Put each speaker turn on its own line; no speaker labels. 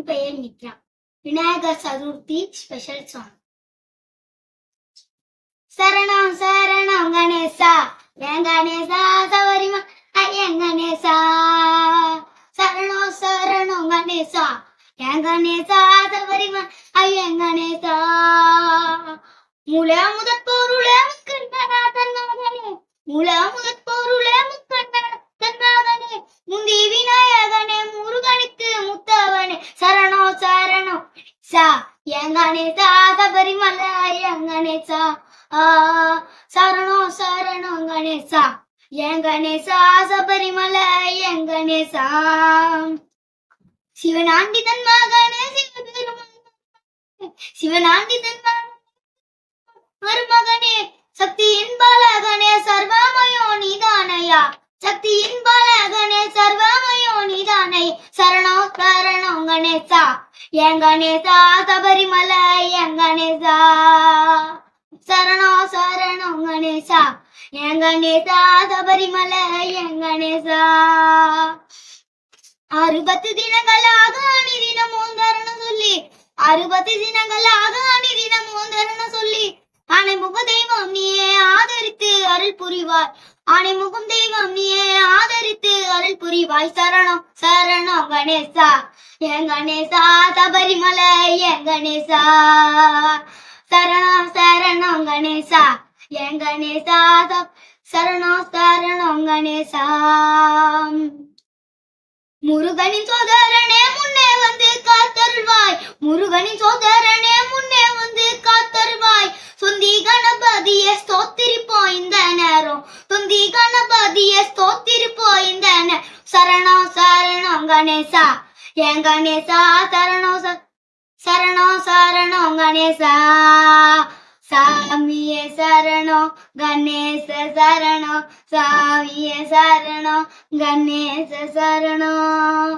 பெயர் Mitra. Vinayagar Chaturthi special song. சரணம் சரணம் கணேசா என் கணேசா சபரிமா ஐயன் கணேசா. சரணம் சரணம் கணேசா என் கணேசா சபரிமா ஐயன் கணேசா. மூல முதற் பொருளே முக்கண்ணநாதன் மகனே, மூல முதற் பொருளே முக்கண்ணநாதன் மகனே, முந்தி விநாயகனே முருகனுக்கு முத்தவனே. சரணம் சரணம் சா என் கணேசா சபரிமலை ஐயன் கணேசா. சரணம் சரணம் கணேசா என் கணேசா சபரிமலை ஐயன் கணேசா. சிவனாண்டி தன் மகனே சிவனாண்டி தன் மருமகனே, சக்தியின் பாலகனே சர்வமயோ நீதானையா, சக்தியின் பாலகனே சர்வமயோ நீதானை. சரணம் சரணம் கணேசா என் கணேசா சபரிமலை என் கணேசா. சரணம் சரணம் கணேசா என் கணேசா சபரிமலை என் கணேசா. 60 தினங்களாக அணிதினம் தரணம் சொல்லி, 60 தினங்களாக அணிதினம் தரணம் சொல்லி, ஆனைமுக தெய்வம் நீயே ஆதரித்து அருள் புரிவாய், ஆனைமுகம் தெய்வம் நீயே ஆதரித்து அருள் புரிவாய். சரணம் சரணம் கணேசா என் கணேசா சபரிமலை என் கணேசா. சரணம் சரணம் கணேசா என் கணேசா. சரணம் சரணம் கணேசா. முருகனின் சோதரனே முன்னே வந்து காத்தருள்வாய், முருகனின் சோதரனே முன்னே வந்து காத்தருள்வாய். சொந்தி கணபதியே ஸ்தோத்திரிப்போம் இந்த நேரம், சொந்தி கணபதியே ஸ்தோத்திரிப்போம் இந்த நேரம். சரணம் சரணம் கணேசா என் கணேசா. சரணம் சரணம் சரணம் கணேசா. சாமியே சரணம் கணேச சரணம், சாமியே சரணம் கணேச சரணம்.